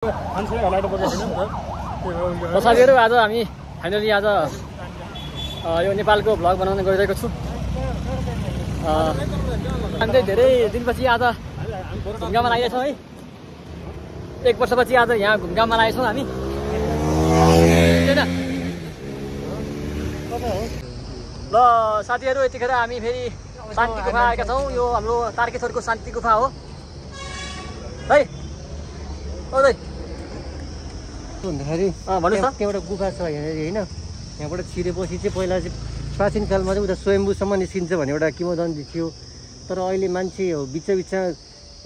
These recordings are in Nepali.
साथीहरु आज हामी फाइनली आज यो नेपालको भ्लग बनाउन गइरहेको छु। अन्त धेरै दिनपछि आज घुमघाममा लागेछौँ है। 1 वर्षपछि आज यहाँ घुमघाममा लागेछौँ हामी। ल साथीहरु यतिखेर हामी फेरि शान्ति गुफा आएका छौँ। यो हाम्रो तारकेश्वरको शान्ति गुफा हो है। ओ दाइ भन्दाखेरि भन्नुहोस् त, एउटा गुफा छ यहाँनिर होइन। यहाँबाट छिरेपछि चाहिँ पहिला चाहिँ प्राचीन कालमा चाहिँ उता स्वयम्भूसम्म निस्किन्छ भन्ने एउटा किंवदन्ती थियो। तर अहिले मान्छे हो बिच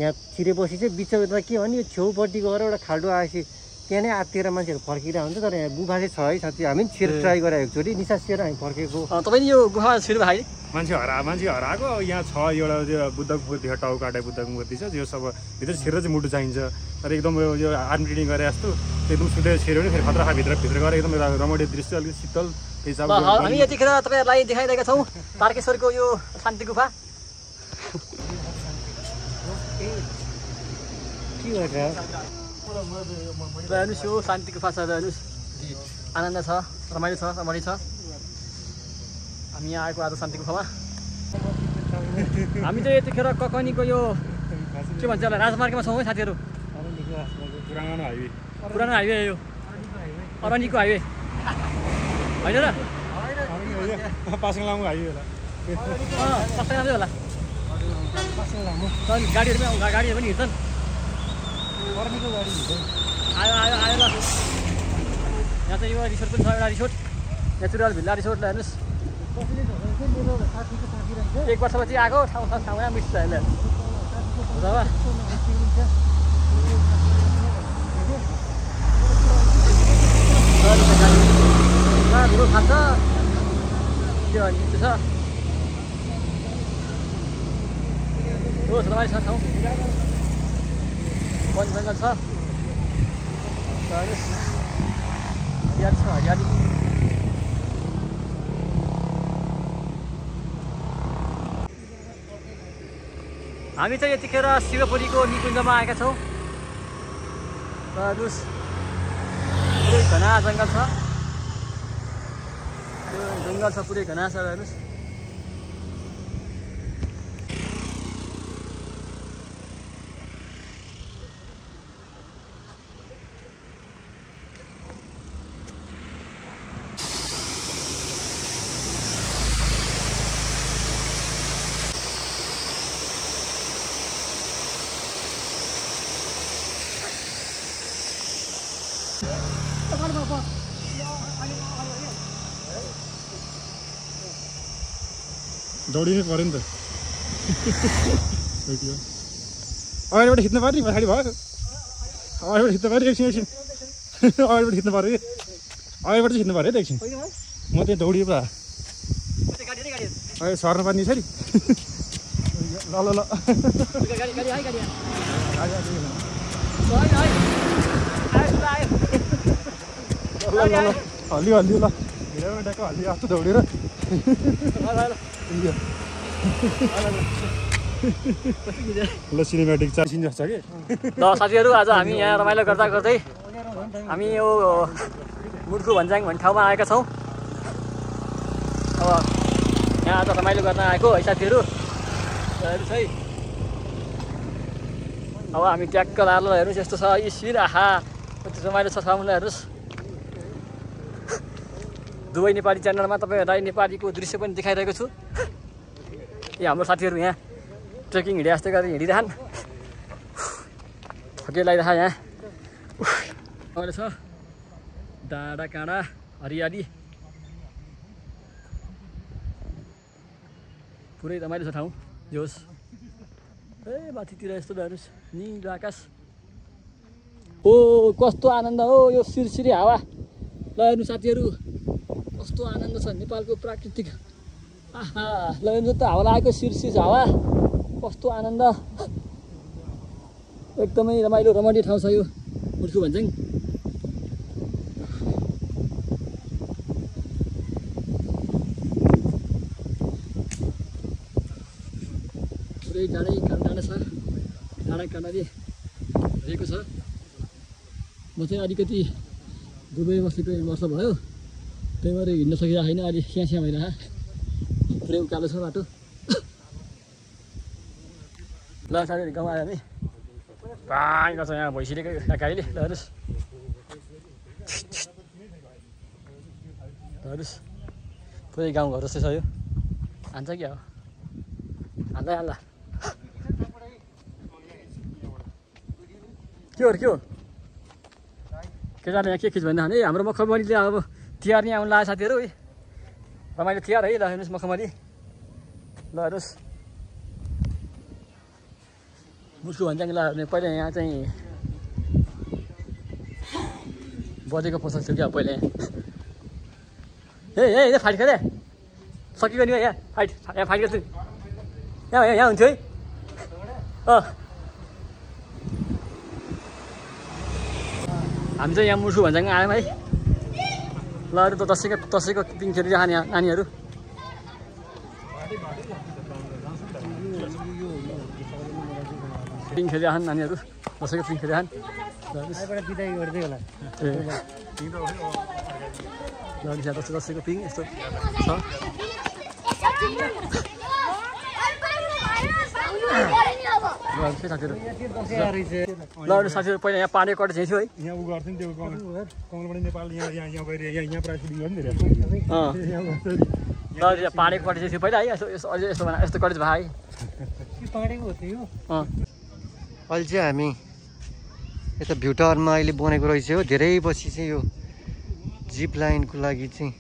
यहाँ छिरेपछि चाहिँ बिचमा के भने यो छेउपट्टि गएर एउटा खाल्डो आएपछि त्यहाँ नै आत्तिएर मान्छेहरू फर्किरहेको हुन्छ। तर यहाँ गुफा चाहिँ छ है साथी। हामी पनि छिर ट्राई गरेको एकचोटि निसासिएर हामी फर्केको। तपाईँ यो गुफामा छिर्नु भयो मान्छे हराएको यहाँ छ एउटा त्यो बुद्धको मूर्ति छ, टाउ काटे बुद्धको मूर्ति छ। यो सब भित्र छिरेर चाहिँ मुटु चाहिन्छ। तर एकदम यो आर्मी ट्रेनिङ गरे जस्तो एकदम सुतेर छिर्यो भने फेरि खतरा भित्र गएर एकदम रमणीय दृश्य अलिक शीतल हिसाब। हामी यतिखेर तपाईँहरूलाई देखाइरहेका छौँ तारकेश्वरको यो शान्ति गुफा। हेर्नुहोस् यो शान्ति गुफा छ। हेर्नुहोस् आनन्द छ, रमाइलो छ, रमणी छ। हामी यहाँ आएको आज शान्ति गुफामा। हामी चाहिँ यतिखेर ककनीको यो के भन्छ होला राजमार्गमा छौँ है साथीहरू। पुरानो हाइवे यो अरनिको हाइवे होइन र? पासाङ लामो हाइवे होला। पासाङ लामो होला। गाडीहरू पनि हिँड्छन्। आयो ल। यहाँ चाहिँ यो रिसोर्ट पनि छ, एउटा रिसोर्ट नेचुरल भिल्ला रिसोर्ट। ल हेर्नुहोस् 1 वर्षपछि आएको ठाउँमा मिस्छ अहिले धुलो खान्छ त्यो त्यो छ। रोज रमाइलो छ ठाउँ, वन जङ्गल छ। हरियाली छ, हरियाली। हामी चाहिँ यतिखेर शिवपुरीको निकुञ्जमा आएका छौँ। र हेर्नुहोस् पुरै घना जङ्गल छ। यो जङ्गल छ, पुरै घना छ। हेर्नुहोस् दौडिनै पऱ्यो नि त। अगाडिबाट खिच्नु पऱ्यो नि, पछाडि भयो। अगाडिबाट खिच्नु पऱ्यो एकछिन। अगाडिबाट खिच्नु पऱ्यो कि अगाडिबाट चाहिँ खिच्नु पऱ्यो है त एकछिन। म त्यहाँ दौडियो पा अहिले सर्नु पर्ने छ नि। ल ल ल हल्लियो हल्लियो। ल हिँडेर ट्याक्क हल्लियो जस्तो दौडेर। ल सिनेमेटिक चार्जिङ जस्तो छ कि। ल साथीहरू आज हामी यहाँ रमाइलो गर्दा गर्दै हामी यो मुड्कु भन्ज्याङ भन्ने ठाउँमा आएका छौँ। अब यहाँ आज रमाइलो गर्न आएको है साथीहरू। हेर्नुहोस् है अब हामी ट्याक्क लाएर हेर्नुहोस् यस्तो छ यी सिन। आहा कति रमाइलो छ ठाउँलाई हेर्नुहोस्। दुबई नेपाली च्यानलमा तपाईँहरूलाई नेपालीको दृश्य पनि देखाइरहेको छु। यो हाम्रो साथीहरू यहाँ ट्रेकिङ हिँडे जस्तै गरेर हिँडिरहन्। थके लगाइरह यहाँ रमाइलो छ। डाँडा काँडा हरियाली पुरै रमाइलो छ ठाउँ। जोस् ए माथितिर यस्तो हेर्नुहोस् निलो आकाश। ओ कस्तो आनन्द हो यो सिरसिरे हावा। ल हेर्नु साथीहरू कस्तो आनन्द छ नेपालको प्राकृतिक। आहा ल हेर्नु त हावा लागेको सिरसिर हावा कस्तो आनन्द। एकदमै रमाइलो रमणीय ठाउँ छ यो मुड्कु भन्ज्याङ। पुरै डाँडै काँडा छ। डाँडा काँडाले भरिएको छ। म चाहिँ अलिकति दुबई बसेको 1 वर्ष भयो, त्यही भएर हिँड्न सकिरहेको छैन, अलि स्याहाँ भइरहेको, पुरै उकालो छ बाटो। ल साथीहरू गाउँ आयो हामी, पानी गर्छ यहाँ भइसकेको गाईले। ल हेर्नुहोस् हेर्नुहोस् पुरै गाउँघर जस्तै छ यो। हान्छ क्या हो, हाल्ला के हो केटाले यहाँ के खिच भन्दा है हाम्रो मखमलीले अब तिहार नि आउनु लाग्यो साथीहरू है, रमाइलो तिहार है। ल हेर्नुहोस् मखमली, ल हेर्नुहोस् मुस्कु भन्छ ल हेर्ने। पहिला यहाँ चाहिँ बजेको पसल थियो क्या पहिला यहाँ। ए फाइट गरे सकियो नि हो यहाँ फाइट गर्छु यहाँ हुन्थ्यो है। हामी चाहिँ यहाँ मुस्कु भन्छ आयौँ है। ल अरू त दसैँको पिङ खेलिरहने नानीहरू। पिङ खेलिरहन् नानीहरू, दसैँको पिङ खेलिरहन्। बिदाई गर्दै होला। दसैँको पिङ यस्तो छ। साथीहरू ल अरू साथीहरू पहिला यहाँ पानी कट चाहिँ थियो है। यहाँ उ गर्थ्यो नि त्यो कमलबाट नेपाल यहाँ गएर यहाँ प्राइस दियो नि। ल पानी कट चाहिँ थियो पहिला है। यस्तो कटेज भयो है। पानीको हो त्यो। अहिले चाहिँ हामी यता भ्यू टावरमा अहिले बनेको रहेछ हो। धेरै पछि चाहिँ यो जिप लाइनको लागि चाहिँ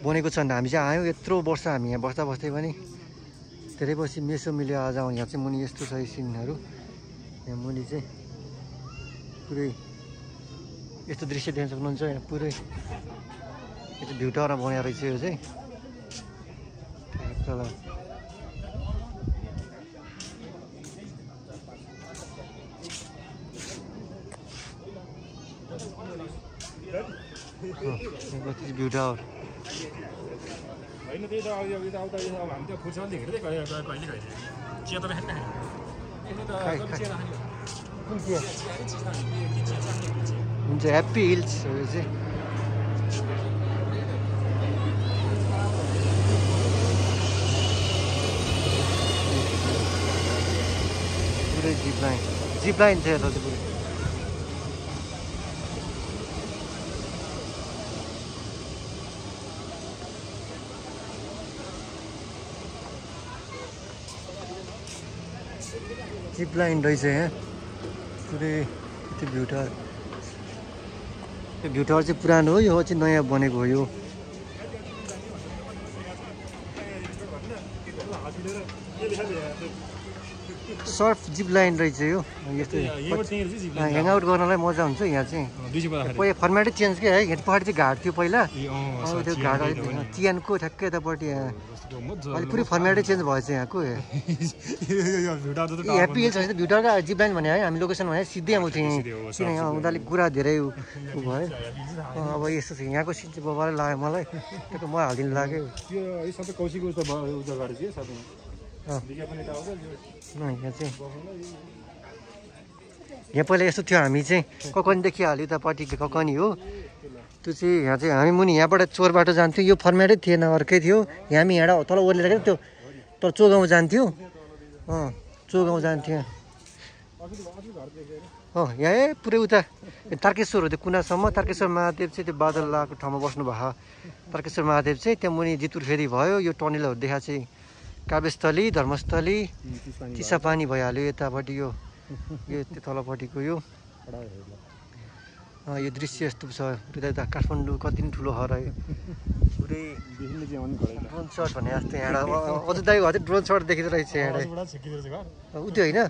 बनेको छ। हामी चाहिँ आयौँ यत्रो वर्ष, हामी यहाँ बस्दै पनि धेरै पछि मेसो मिल्यो आज आउँ। यहाँ चाहिँ मुनि यस्तो छ सिनहरू। यहाँ मुनि चाहिँ पुरै यस्तो दृश्य देख्न सक्नुहुन्छ। यहाँ पुरै यो चाहिँ भ्यू टावरमा बनाएर रहेछ यो चाहिँ तल। भ्यू टावर होइन त्यही त अब आउँदा अब हामी त फुर्सदले हिँड्दै कहिले चिया त खाने हुन्छ ह्याप्पी हिल्स हो यो चाहिँ। पुरै जिप लाइन छ यता चाहिँ पुरै। जिप लाइन रहेछ यहाँ पुरै। त्यो भ्यू टावर, यो भ्यू टावर चाहिँ पुरानो हो, यो चाहिँ नयाँ बनेको हो। यो सर्फ जिप लाइन रहेछ यो। यस्तो ह्याङआउट गर्नलाई मजा हुन्छ यहाँ चाहिँ। पहिला फर्मेटै चेन्ज के है। यहाँ पहाडी चाहिँ घाट थियो पहिला, त्यो घाट चियानको ठ्याक्कै यतापट्टि अहिले पुरै फर्मेटै चेन्ज भएछ यहाँको। ह्याप्पी हिल्स होइन भ्यू टावर जिप लाइन भने है। हामी लोकेसन भने सिधै आउँथ्यौँ किन उनीहरूले कुरा धेरै उ भयो। अब यस्तो छ यहाँको सिन चाहिँ बबाले लाग्यो मलाई, त्यहाँको म हालिदिनु लाग्यो। यहाँ पहिला यस्तो थियो। हामी चाहिँ ककनीदेखि हाल्यो उतापट्टि ककनी हो त्यो चाहिँ। यहाँ चाहिँ हामी मुनि यहाँबाट चोर बाटो जान्थ्यौँ। यो फर्मेटै थिएन, अर्कै थियो। हामी यहाँ तल ओर्लेर त्यो तर चोगाउँ जान्थ्यो। चोगाउँ जान्थ्यो। यहाँ पुरै उता तारकेश्वर हो त्यो कुनासम्म। तारकेश्वर महादेव चाहिँ त्यो बादल लगाएको ठाउँमा बस्नु भएको। तारकेश्वर महादेव चाहिँ त्यहाँ मुनि जितुर फेरि भयो। यो टनेलहरू देखा चाहिँ काव्यस्थली, धर्मस्थली, चिसापानी भइहाल्यो यतापट्टि। यो त्यो तलपट्टिको यो यो दृश्य यस्तो छ। यता काठमाडौँ कति नै ठुलो हर है। पुरै ड्रोन सट भने जस्तो यहाँ अझ दाइ भयो ड्रोन सट देखिँदो रहेछ यहाँ। उ त्यो होइन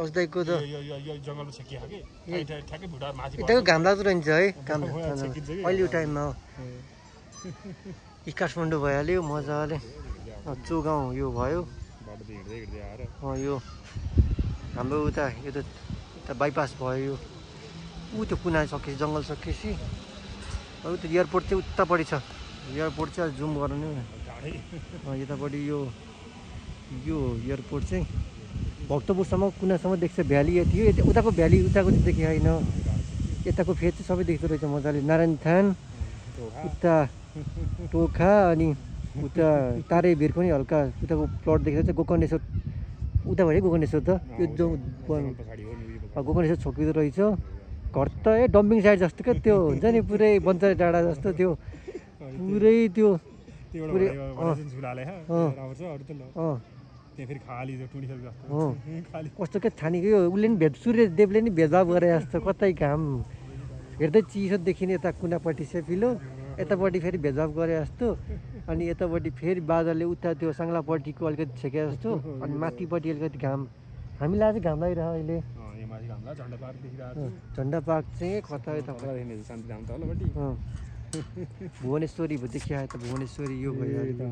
अजदाईको त यताको घाम लाग्दो रहेछ है। घाम अहिले यो टाइममा काठमाडौँ भइहाल्यो मजाले। चोगाउँ यो भयो। यो हाम्रो उता यो त बाइपास भयो। यो त्यो कुना सकेपछि जङ्गल सकेपछि अब त्यो एयरपोर्ट चाहिँ उतापट्टि छ। एयरपोर्ट चाहिँ जुम गर्नु नि यतापट्टि यो एयरपोर्ट चाहिँ भक्तपुरसम्म कुनासम्म देख्छ। भ्याली थियो उताको भ्याली उताको चाहिँ देखेको होइन। यताको फेद चाहिँ सबै देख्दो रहेछ मजाले नारायण थान उता टोखा अनि उता तारे भिर पनि हल्का उताको प्लट देखेर चाहिँ गोकर्णेश्वर उताबाट गोकर्णेश्वर त यो जो गोकर्णेश्वर छोकिँदो रहेछ घर त डम्पिङ साइड जस्तो क्या त्यो हुन्छ नि पुरै बन्चरे डाँडा जस्तो त्यो पुरै त्यो कस्तो क्या छानीको यो उसले नि सूर्यदेवले नि भेदभाव गरे जस्तो कतै घाम हेर्दै चिसो देखिने यता कुनापट्टि सेपिलो यतापट्टि फेरि भेदभाव गरे जस्तो अनि यतापट्टि फेरि बादलले उता त्यो साङ्लापट्टिको अलिकति छेके जस्तो अनि माथिपट्टि अलिकति घाम हामीलाई चाहिँ घाम लागिरह अहिले झन्डा पार्क चाहिँ कता यता भुवनेश्वरी देखिया त भुवनेश्वरी यो भयो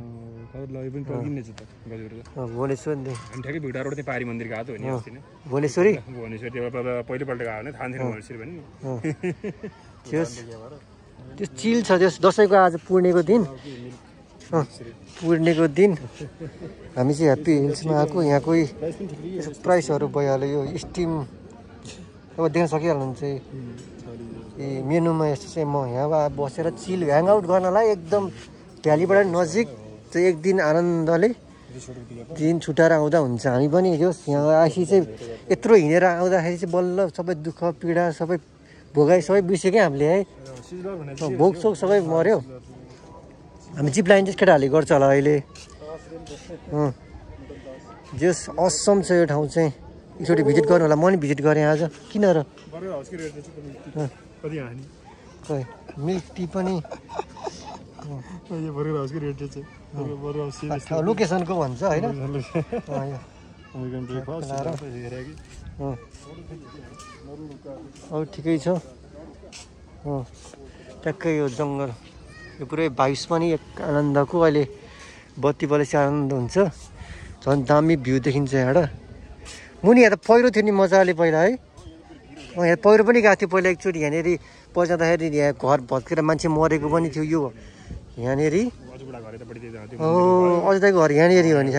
भुवनेश्वर पारी मन्दिर गएको हो नि भुवनेश्वरी पहिलोपल्ट गएको भने थाहा थिएन भुवनेश्वरी पनि त्यो चिल छ त्यो दसैँको आज पूर्णेको दिन हामी चाहिँ ह्याप्पी हिल्समा आएको यहाँ कोही प्राइसहरू भइहाल्यो यो स्टिम अब देख्न सकिहाल्नुहुन्छ ए मेनुमा यस्तो चाहिँ म यहाँ बसेर चिल ह्याङआउट गर्नलाई एकदम भ्यालीबाट नजिक चाहिँ एक दिन आनन्दले दिन छुट्याएर आउँदा हुन्छ हामी पनि जो यहाँ आएपछि चाहिँ यत्रो हिँडेर आउँदाखेरि चाहिँ बल्ल सबै दुःख पीडा सबै भोगाइ सबै बिर्स्यो क्या हामीले है भोकसोक सबै मऱ्यो हामी जिप लाइन चाहिँ केटाहरूले गर्छ होला अहिले जस असम छ यो ठाउँ चाहिँ एकचोटि भिजिट गर्नु होला म नि भिजिट गरेँ आज किन र मिल्क टी पनि लोकेसनको भन्छ होइन अब ठिकै छ ट्याक्कै यो जङ्गल यो पुरै भाइस पनि एक आनन्दको अहिले बत्ती बलेपछि आनन्द हुन्छ झन् दामी भ्यू देखिन्छ यहाँबाट मुनि यहाँ त पहिरो थियो नि मजाले पहिला है यहाँ पहिरो पनि गएको थियो पहिला एकचोटि यहाँनिर पहिला जाँदाखेरि यहाँ घर भत्केर मान्छे मरेको पनि थियो यो यहाँनिर अजदाको घर यहाँनिर हो नि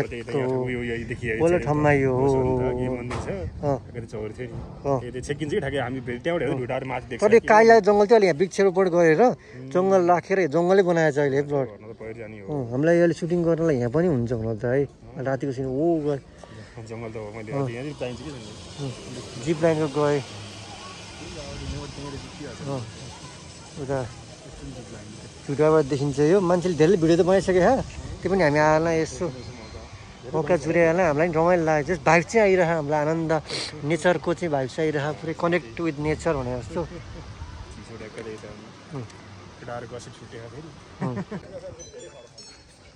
बोलो ठाउँमा यो तर यो काइला जङ्गल चाहिँ अहिले यहाँ वृक्षरोपण गरेर जङ्गल राखेर जङ्गलै बनाएको छ अहिले प्लट हामीलाई अहिले सुटिङ गर्नलाई यहाँ पनि हुन्छ हुन त है रातिको सिन जिप लाइनको गएँ उता झुटाबाट देखिन्छ यो मान्छेले धेरै भिडियो त बनाइसक्यो हा त्यो पनि हामी आएन यसो मौका जुरेर हामीलाई रमाइलो लाग्यो जस्ट भाइब चाहिँ आइरह हामीलाई आनन्द नेचरको चाहिँ भाइब चाहिँ आइरह पुरै कनेक्ट विथ नेचर भने जस्तो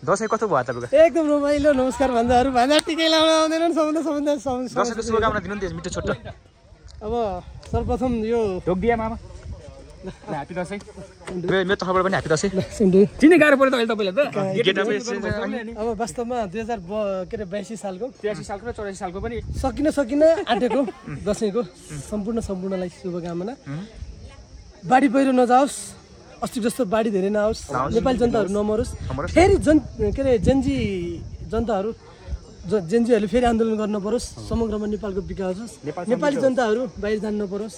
दसैँ कस्तो भयो तपाईँको एकदम रमाइलो नमस्कार भन्दाहरू भन्दा टिकै लाउन आउँदैनन् दसैँको शुभकामना दिनु नि मिठो छोटो अब सर्वप्रथम यो ढोकदिया मामा ह्यापी दसैँ मेरो तर्फबाट पनि ह्यापी दसैँ चिन्ने गाह्रो पऱ्यो त अहिले तपाईँलाई अब वास्तवमा 2082 सालको 83 सालको र 84 सालको पनि सकिन आँटेको दसैँको सम्पूर्णलाई शुभकामना बाढी पहिरो नजाओस् अस्ति जस्तो बाढी धेरै नआओस् नेपाली जनताहरू नमरोस् फेरि जेन्जी जनताहरू जेन्जीहरूले फेरि आन्दोलन गर्न परोस् समग्रमा नेपालको विकास होस् नेपाली जनताहरू बाहिर जानु नपरोस्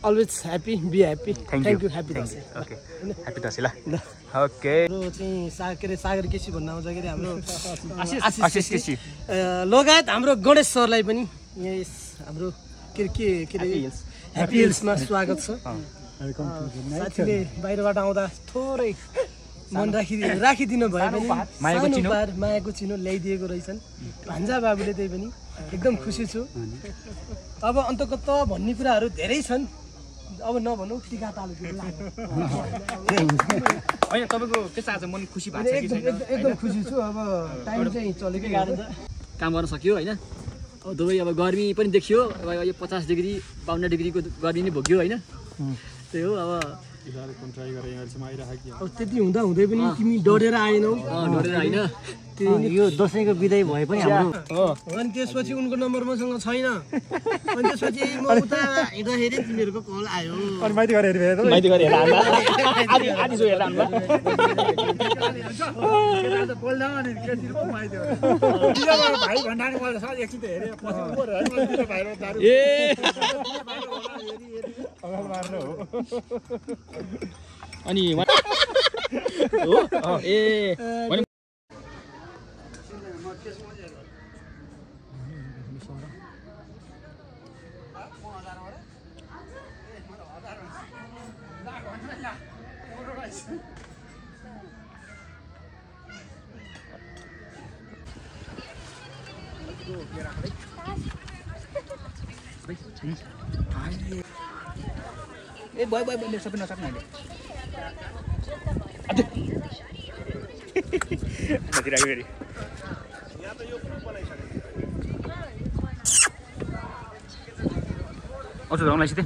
always happy be happy thank you happy Dashain okay happy Dashain ल ओके हाम्रो चाहिँ सागर केसी भन्न आउँछ के अरे हाम्रो आशिष केसी लगायत हाम्रो गणेश सरलाई पनि यहाँ हाम्रो के अरे ह्याप्पी हिल्समा स्वागत छ साथीले बाहिरबाट आउँदा थोरै मन राखिदिनु भयो भने मायाको चिनो ल्याइदिएको रहेछन् भान्जा बाबुले त्यही पनि एकदम खुसी छु अब अन्तकत भन्ने कुराहरू धेरै छन् अब नभनौँ टिका तालु होइन तपाईँको त्यस्तो आज मन खुसी भएको छ कि एकदम खुसी छु अब टाइम चाहिँ चलेकै गाह्रो काम गर्न सक्यो होइन अब दुबई अब गर्मी पनि देखियो अब यो 50 डिग्री 52 डिग्रीको गर्मी नै भोग्यो होइन त्यही हो अब ट्राई गरेँ यहाँसम्म आइरहेको अब त्यति हुँदा हुँदै पनि तिमी डरेर आएनौ डरेर होइन यो दसैँको बिदाई भए पनि हाम्रो अनि त्यसपछि उनको नम्बर मसँग छैन अनि त्यसपछि म उता हेर्दाखेरि तिमीहरूको कल आयो अनि माइती गरेर हेरेर माइती गरेर आधी सो हेर्दा भाइ भन्डाने मैले सर एकछिन त हेरेँ पछि उपर हेरेँ भाइ दारु ए अगाल मार्नु हो अनि हो ए भने ए भयो भयो भयो सबै नसक्नु अहिले अझ रङ लाइसित